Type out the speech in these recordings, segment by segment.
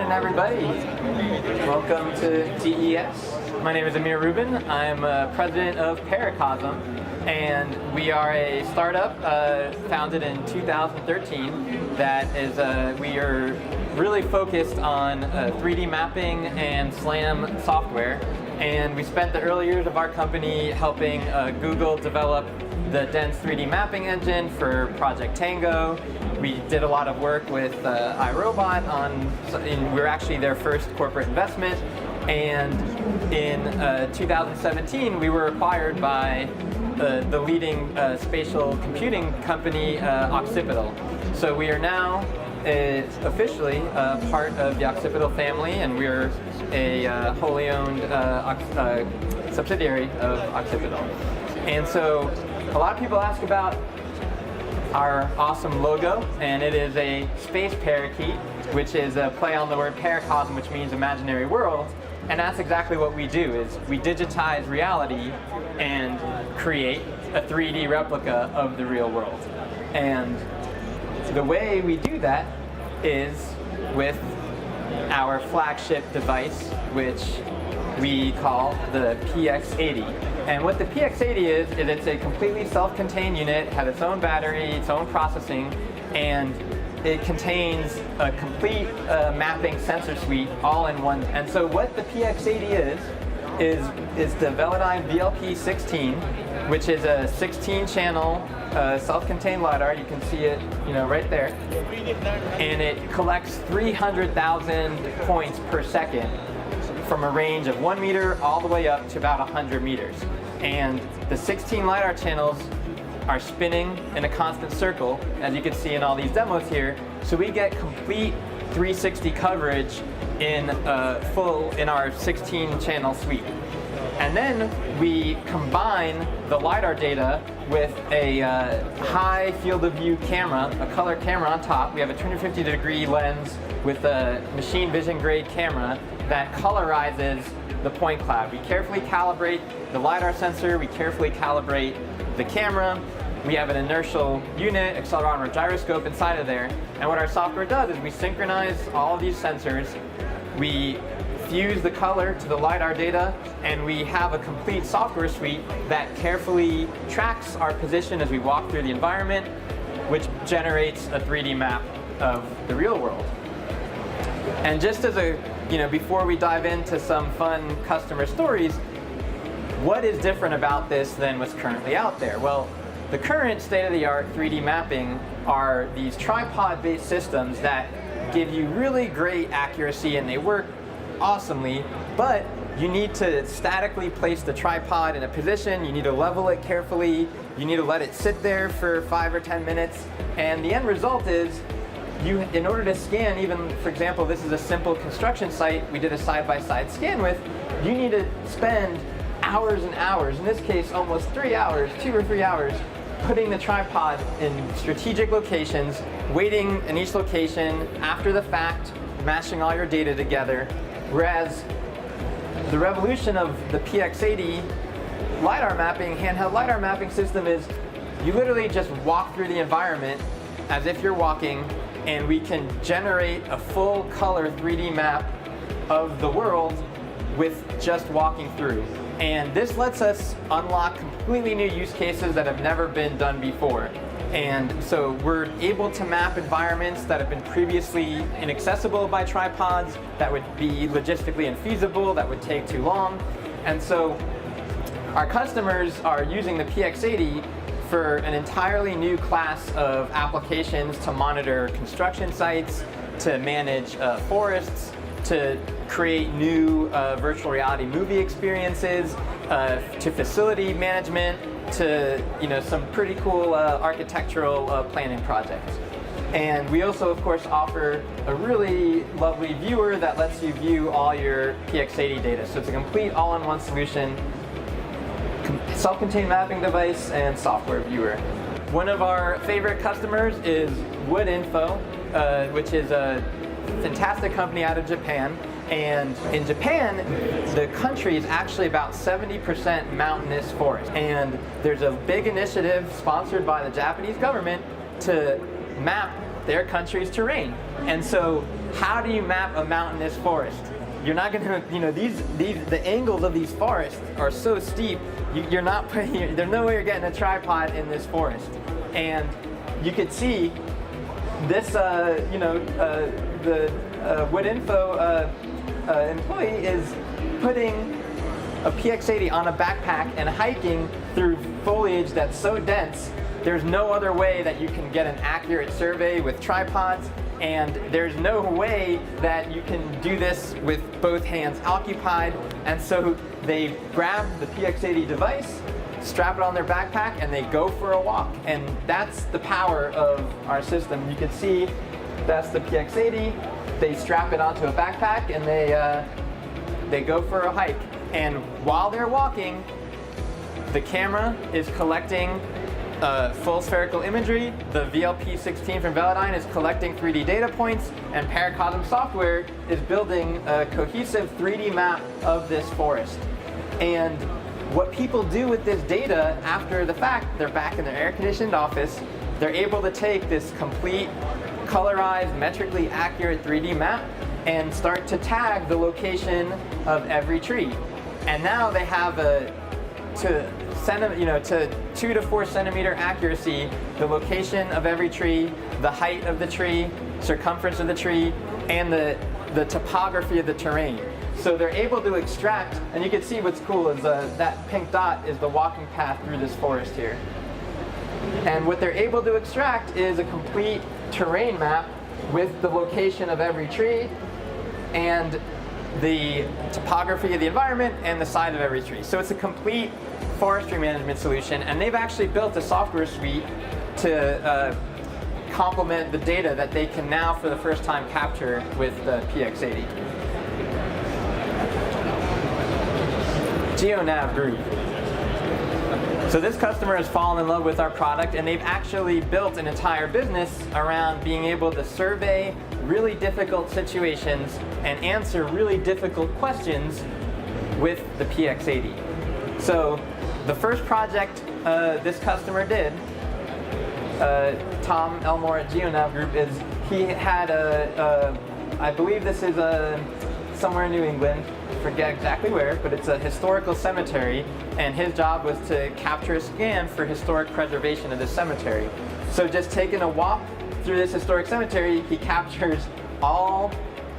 afternoon, everybody. Welcome to CES. My name is Amir Rubin. I'm president of Paracosm, and we are a startup founded in 2013 that is, we are really focused on 3D mapping and SLAM software. And we spent the early years of our company helping Google develop the dense 3D mapping engine for Project Tango. We did a lot of work with iRobot we were actually their first corporate investment. And in 2017, we were acquired by the leading spatial computing company, Occipital. So we are now officially part of the Occipital family, and we're a wholly owned subsidiary of Occipital. And so a lot of people ask about our awesome logo, and it is a space parakeet, which is a play on the word paracosm, which means imaginary world. And that's exactly what we do, is we digitize reality and create a 3D replica of the real world. And the way we do that is with our flagship device, which we call the PX80. And what the PX80 is it's a completely self-contained unit, has its own battery, its own processing, and it contains a complete mapping sensor suite all in one. And so what the PX80 is the Velodyne VLP16, which is a 16-channel self-contained LiDAR. You can see it, right there. And it collects 300,000 points per second from a range of 1 meter all the way up to about 100 meters. And the 16 LiDAR channels are spinning in a constant circle, as you can see in all these demos here. So we get complete 360 coverage in our 16-channel suite. And then we combine the LiDAR data with a high field of view camera, a color camera on top. We have a 250-degree lens with a machine vision grade camera that colorizes the point cloud. We carefully calibrate the LiDAR sensor, we carefully calibrate the camera. We have an inertial unit, accelerometer, gyroscope inside of there. And what our software does is we synchronize all of these sensors, we fuse the color to the LiDAR data, and we have a complete software suite that carefully tracks our position as we walk through the environment, which generates a 3D map of the real world. And just as before we dive into some fun customer stories, what is different about this than what's currently out there? Well, the current state-of-the-art 3D mapping are these tripod-based systems that give you really great accuracy, and they work awesomely, but you need to statically place the tripod in a position, you need to level it carefully, you need to let it sit there for 5 or 10 minutes, and the end result is in order to scan, even, for example, this is a simple construction site we did a side-by-side scan with, you need to spend hours and hours, in this case almost 3 hours, 2 or 3 hours, putting the tripod in strategic locations, waiting in each location, after the fact, mashing all your data together. Whereas the revolution of the PX80 LiDAR mapping, handheld LiDAR mapping system is you literally just walk through the environment as if you're walking, and we can generate a full color 3D map of the world with just walking through. And this lets us unlock completely new use cases that have never been done before. And so we're able to map environments that have been previously inaccessible by tripods, that would be logistically infeasible, that would take too long. And so our customers are using the PX80 for an entirely new class of applications to monitor construction sites, to manage forests, to create new virtual reality movie experiences, to facility management, to some pretty cool architectural planning projects. And we also, of course, offer a really lovely viewer that lets you view all your PX80 data. So it's a complete all-in-one solution, self-contained mapping device and software viewer. One of our favorite customers is Woodinfo, which is a fantastic company out of Japan. And in Japan, the country is actually about 70% mountainous forest. And there's a big initiative sponsored by the Japanese government to map their country's terrain. And so how do you map a mountainous forest? You're not going to, the angles of these forests are so steep, you're not putting, there's no way you're getting a tripod in this forest. And you could see this, the Woodinfo employee is putting a PX80 on a backpack and hiking through foliage that's so dense, there's no other way that you can get an accurate survey with tripods, and there's no way that you can do this with both hands occupied. And so they grab the PX80 device, strap it on their backpack, and they go for a walk. And that's the power of our system. You can see that's the PX80. They strap it onto a backpack and they go for a hike. And while they're walking, the camera is collecting full spherical imagery, the VLP16 from Velodyne is collecting 3D data points, and Paracosm software is building a cohesive 3D map of this forest. And what people do with this data after the fact, they're back in their air-conditioned office, they're able to take this complete, colorized, metrically accurate 3D map and start to tag the location of every tree. And now they have to 2 to 4 centimeter accuracy, the location of every tree, the height of the tree, circumference of the tree, and the topography of the terrain. So they're able to extract, and you can see what's cool is that pink dot is the walking path through this forest here. And what they're able to extract is a complete terrain map with the location of every tree and the topography of the environment and the size of every tree. So it's a complete forestry management solution, and they've actually built a software suite to complement the data that they can now for the first time capture with the PX80. GeoNav Group. So this customer has fallen in love with our product, and they've actually built an entire business around being able to survey really difficult situations and answer really difficult questions with the PX80. So the first project this customer did, Tom Elmore at GeoNav Group, is he had I believe this is somewhere in New England, forget exactly where, but it's a historical cemetery, and his job was to capture a scan for historic preservation of this cemetery. So just taking a walk through this historic cemetery, he captures all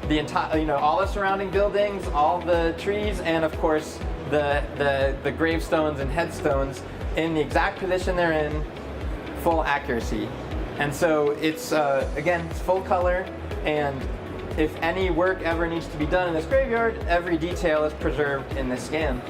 the entire, all the surrounding buildings, all the trees, and of course the gravestones and headstones in the exact position they're in, full accuracy. And so it's again, it's full color, and if any work ever needs to be done in this graveyard, every detail is preserved in this scan.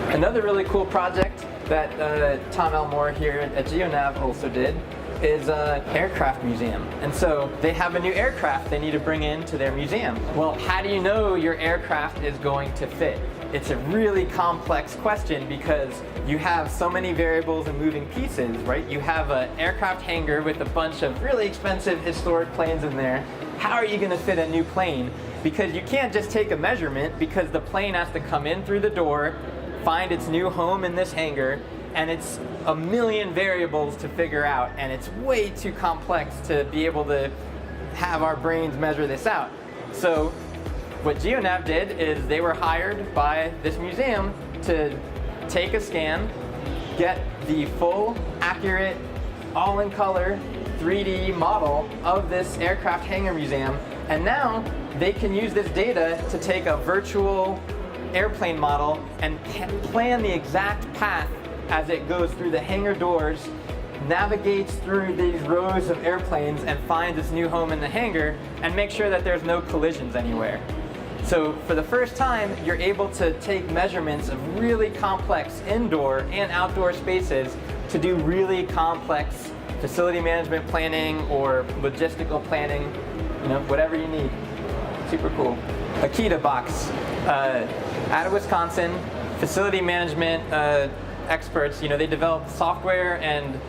Another really cool project that Tom Elmore here at GeoNav also did is an aircraft museum. And so they have a new aircraft they need to bring into their museum. Well, how do you know your aircraft is going to fit? It's a really complex question because you have so many variables and moving pieces, right? You have an aircraft hangar with a bunch of really expensive historic planes in there. How are you going to fit a new plane? Because you can't just take a measurement, because the plane has to come in through the door, find its new home in this hangar, and it's a million variables to figure out, and it's way too complex to be able to have our brains measure this out. So what GeoNav did is they were hired by this museum to take a scan, get the full, accurate, all-in-color 3D model of this aircraft hangar museum, and now they can use this data to take a virtual airplane model and plan the exact path as it goes through the hangar doors, navigates through these rows of airplanes, and finds its new home in the hangar, and make sure that there's no collisions anywhere. So for the first time, you're able to take measurements of really complex indoor and outdoor spaces to do really complex facility management planning or logistical planning, whatever you need. Super cool. Akita Box, out of Wisconsin, facility management experts. They develop software and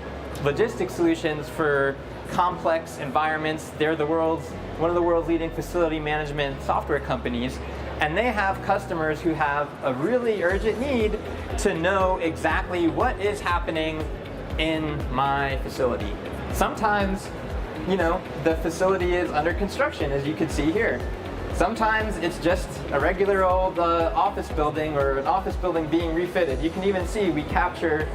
logistics solutions for complex environments. They're one of the world's leading facility management software companies, and they have customers who have a really urgent need to know exactly what is happening in my facility. Sometimes the facility is under construction, as you can see here. Sometimes it's just a regular old office building or an office building being refitted. You can even see we capture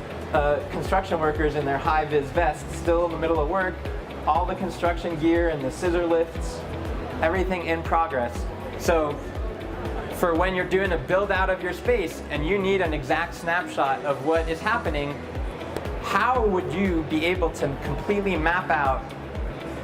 construction workers in their high-vis vests still in the middle of work, all the construction gear and the scissor lifts, everything in progress. So for when you're doing a build out of your space and you need an exact snapshot of what is happening, how would you be able to completely map out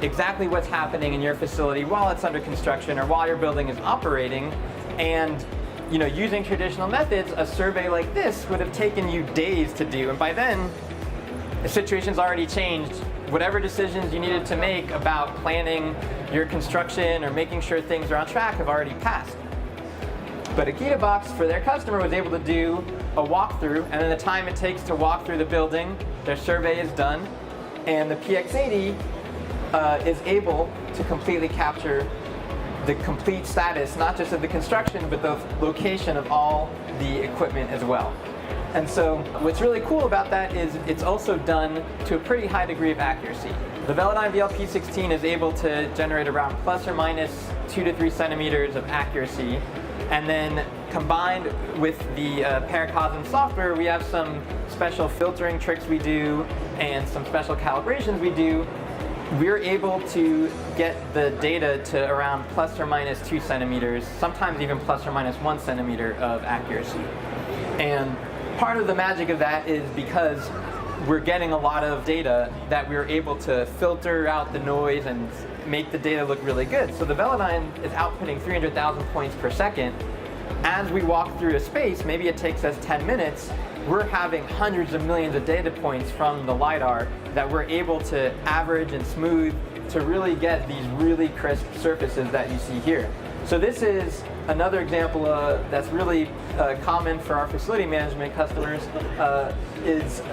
exactly what's happening in your facility while it's under construction or while your building is operating? And using traditional methods, a survey like this would have taken you days to do, and by then the situation's already changed. Whatever decisions you needed to make about planning your construction or making sure things are on track have already passed. But AkitaBox, for their customer, was able to do a walkthrough, and in the time it takes to walk through the building, their survey is done, and the PX80 is able to completely capture the complete status, not just of the construction, but the location of all the equipment as well. And so what's really cool about that is it's also done to a pretty high degree of accuracy. The Velodyne VLP16 is able to generate around plus or minus 2 to 3 centimeters of accuracy. And then combined with the Paracosm software, we have some special filtering tricks we do and some special calibrations we do. We're able to get the data to around plus or minus 2 centimeters, sometimes even plus or minus 1 centimeter of accuracy. And part of the magic of that is because we're getting a lot of data that we're able to filter out the noise and make the data look really good. So the Velodyne is outputting 300,000 points per second. As we walk through a space, maybe it takes us 10 minutes, we're having hundreds of millions of data points from the LiDAR that we're able to average and smooth to really get these really crisp surfaces that you see here. So this is another example that's really common for our facility management customers, is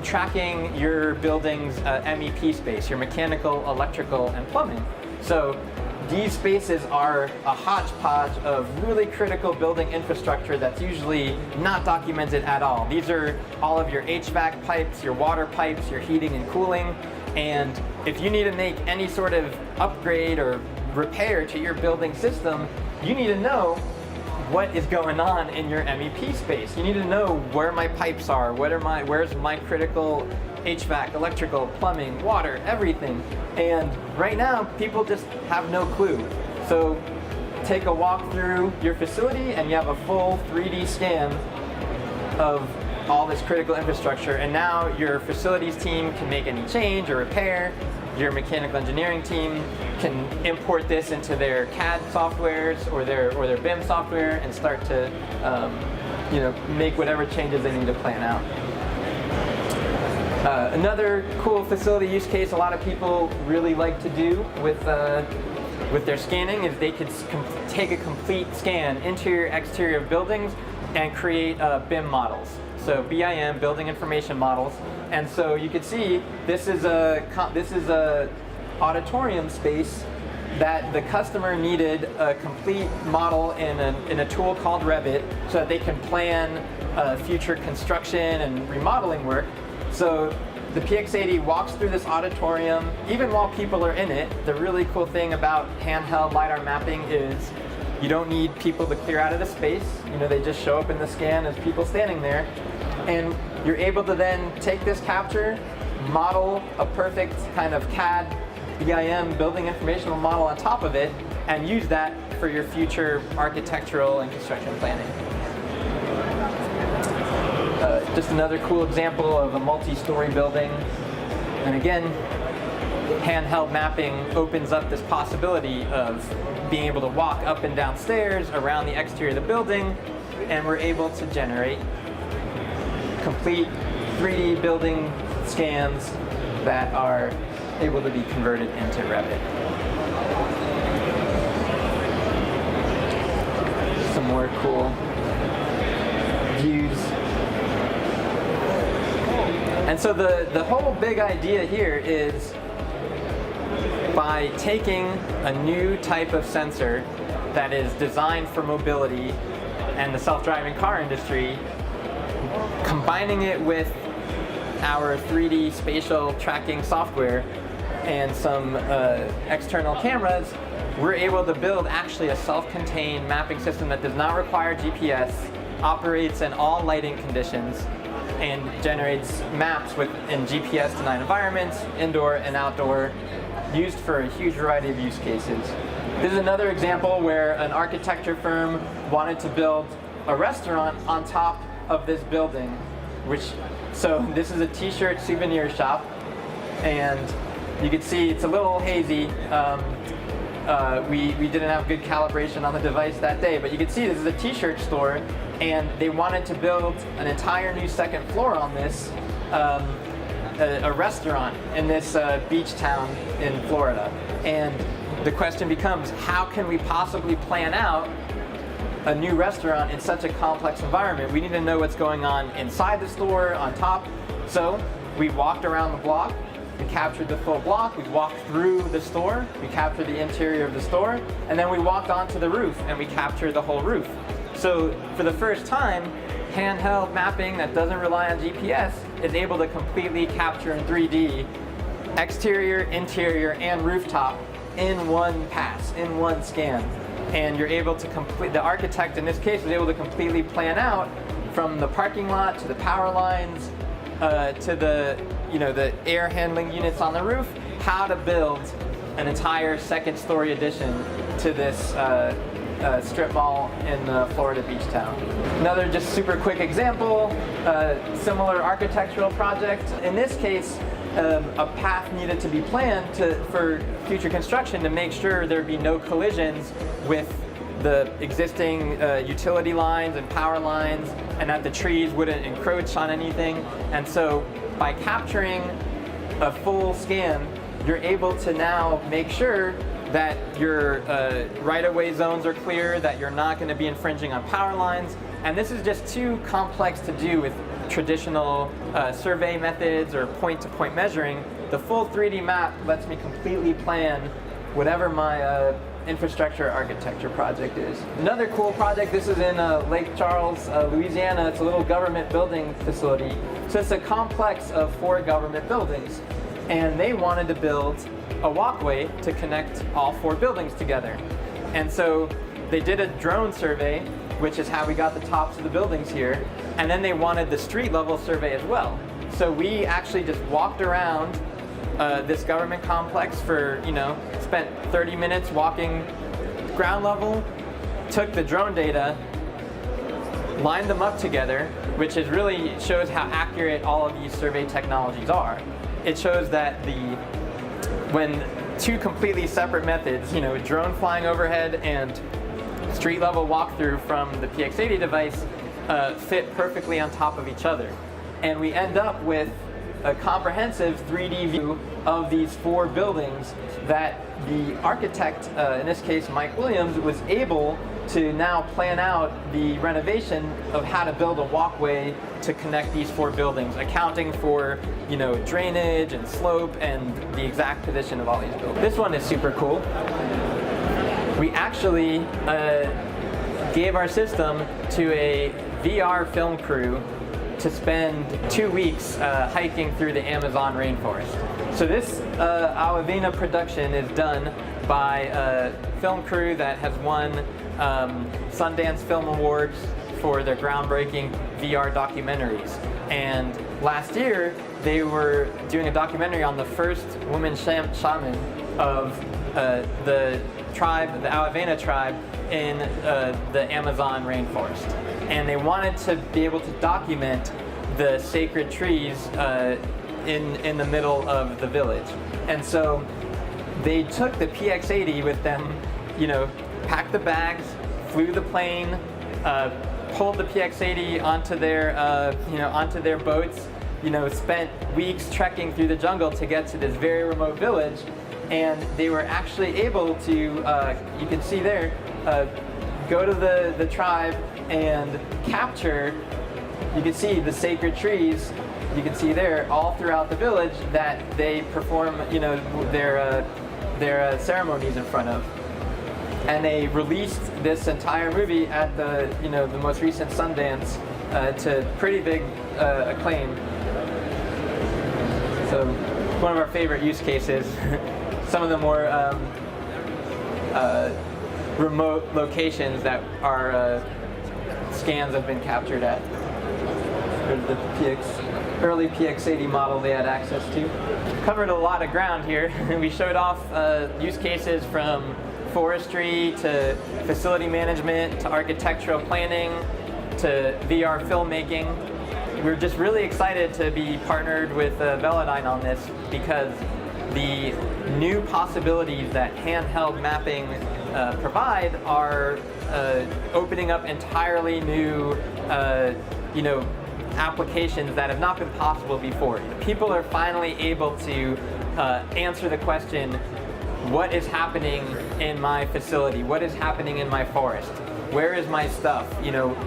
tracking your building's MEP space, your mechanical, electrical, and plumbing. So these spaces are a hodgepodge of really critical building infrastructure that's usually not documented at all. These are all of your HVAC pipes, your water pipes, your heating and cooling. And if you need to make any sort of upgrade or repair to your building system, you need to know what is going on in your MEP space. You need to know where my pipes are, where's my critical HVAC, electrical, plumbing, water, everything. And right now, people just have no clue. So take a walk through your facility and you have a full 3D scan of all this critical infrastructure, and now your facilities team can make any change or repair. Your mechanical engineering team can import this into their CAD softwares or their BIM software and start to make whatever changes they need to plan out. Another cool facility use case a lot of people really like to do with their scanning is they could take a complete scan, interior, exterior of buildings, and create BIM models. So BIM, building information models. And so you can see this is a auditorium space that the customer needed a complete model in a tool called Revit so that they can plan future construction and remodeling work. So the PX80 walks through this auditorium even while people are in it. The really cool thing about handheld LiDAR mapping is you don't need people to clear out of the space. They just show up in the scan as people standing there. And you're able to then take this capture, model a perfect kind of CAD, BIM, building informational model on top of it, and use that for your future architectural and construction planning. Just another cool example of a multi-story building. And again, handheld mapping opens up this possibility of being able to walk up and down stairs around the exterior of the building, and we're able to generate complete 3D building scans that are able to be converted into Revit. Some more cool views. And so the whole big idea here is by taking a new type of sensor that is designed for mobility and the self-driving car industry, combining it with our 3D spatial tracking software, and some external cameras, we're able to build actually a self-contained mapping system that does not require GPS, operates in all lighting conditions, and generates maps in GPS-denied environments, indoor and outdoor, used for a huge variety of use cases. This is another example where an architecture firm wanted to build a restaurant on top of this building, so this is a t-shirt souvenir shop, and you can see it's a little hazy. We didn't have good calibration on the device that day, but you can see this is a t-shirt store, and they wanted to build an entire new second floor on this, a restaurant in this beach town in Florida. And the question becomes, how can we possibly plan out a new restaurant in such a complex environment? We need to know what's going on inside the store, on top. So we walked around the block, we captured the full block, we walked through the store, we captured the interior of the store, and then we walked onto the roof and we captured the whole roof. So for the first time, handheld mapping that doesn't rely on GPS is able to completely capture in 3D exterior, interior, and rooftop in one pass, in one scan. And you're able to the architect in this case was able to completely plan out from the parking lot to the power lines to the air handling units on the roof, how to build an entire second story addition to this strip mall in the Florida beach town. Another just super quick example, similar architectural project. In this case, a path needed to be planned for future construction to make sure there'd be no collisions with the existing utility lines and power lines, and that the trees wouldn't encroach on anything. And so by capturing a full scan, you're able to now make sure that your right-of-way zones are clear, that you're not going to be infringing on power lines. And this is just too complex to do with traditional survey methods or point-to-point measuring. The full 3D map lets me completely plan whatever my infrastructure architecture project is. Another cool project, this is in Lake Charles, Louisiana. It's a little government building facility. So it's a complex of 4 government buildings. And they wanted to build a walkway to connect all 4 buildings together. And so they did a drone survey, which is how we got the tops of the buildings here. And then they wanted the street level survey as well. So we actually just walked around this government complex for, spent 30 minutes walking ground level, took the drone data, lined them up together, which is really shows how accurate all of these survey technologies are. It shows that when 2 completely separate methods, drone flying overhead and street level walkthrough from the PX80 device fit perfectly on top of each other. And we end up with a comprehensive 3D view of these 4 buildings that the architect, in this case Mike Williams, was able to now plan out the renovation of how to build a walkway to connect these 4 buildings, accounting for drainage and slope and the exact position of all these buildings. This one is super cool. We actually gave our system to a VR film crew to spend 2 weeks hiking through the Amazon rainforest. So this Alavina production is done by a film crew that has won Sundance Film Awards for their groundbreaking VR documentaries. And last year, they were doing a documentary on the first woman shaman of the tribe, the Alavina tribe, in the Amazon rainforest. And they wanted to be able to document the sacred trees in the middle of the village. And so they took the PX80 with them, packed the bags, flew the plane, pulled the PX80 onto their boats, spent weeks trekking through the jungle to get to this very remote village. And they were actually able to, you can see there, go to the tribe and capture, you can see the sacred trees, you can see there all throughout the village that they perform, their ceremonies in front of. And they released this entire movie at the most recent Sundance to pretty big acclaim. So one of our favorite use cases. Some of the more remote locations that our scans have been captured at. There's the early PX80 model they had access to. Covered a lot of ground here. We showed off use cases from forestry to facility management to architectural planning to VR filmmaking. We're just really excited to be partnered with Velodyne on this because the new possibilities that handheld mapping provide are opening up entirely new, applications that have not been possible before. People are finally able to answer the question, what is happening in my facility? What is happening in my forest? Where is my stuff?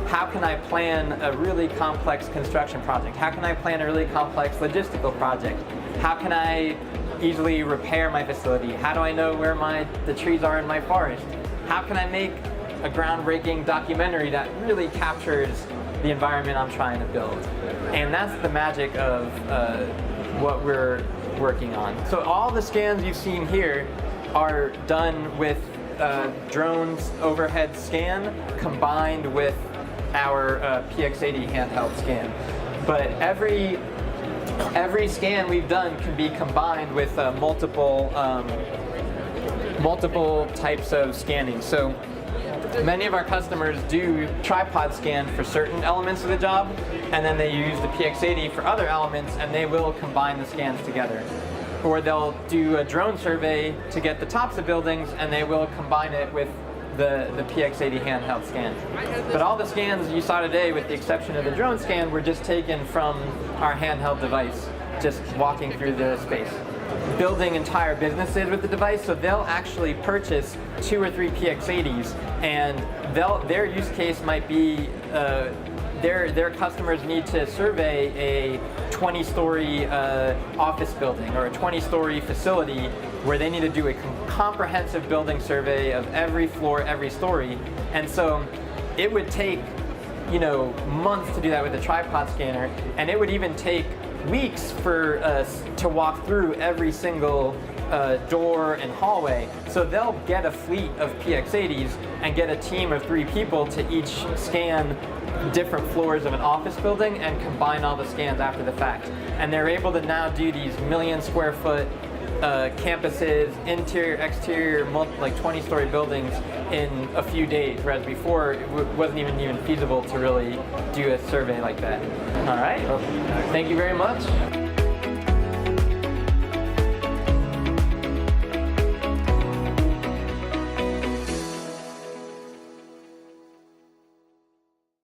How can I plan a really complex construction project? How can I plan a really complex logistical project? How can I easily repair my facility? How do I know where the trees are in my forest? How can I make a groundbreaking documentary that really captures the environment I'm trying to build? And that's the magic of what we're working on. So all the scans you've seen here are done with drone's overhead scan combined with our PX80 handheld scan. But every scan we've done can be combined with multiple types of scanning. So many of our customers do tripod scan for certain elements of the job, and then they use the PX80 for other elements, and they will combine the scans together. Or they'll do a drone survey to get the tops of buildings, and they will combine it with the PX80 handheld scan. But all the scans you saw today, with the exception of the drone scan, were just taken from our handheld device, just walking through the space. Building entire businesses with the device, so they'll actually purchase 2 or 3 PX80s, and their use case might be their customers need to survey a 20-story office building or a 20-story facility where they need to do a comprehensive building survey of every floor, every story. And so it would take, months to do that with a tripod scanner, and it would even take weeks for us to walk through every single door and hallway. So they'll get a fleet of PX80s and get a team of 3 people to each scan different floors of an office building and combine all the scans after the fact. And they're able to now do these million-square-foot campuses, interior, exterior, like 20-story buildings in a few days, whereas before it wasn't even feasible to really do a survey like that. All right, well, thank you very much.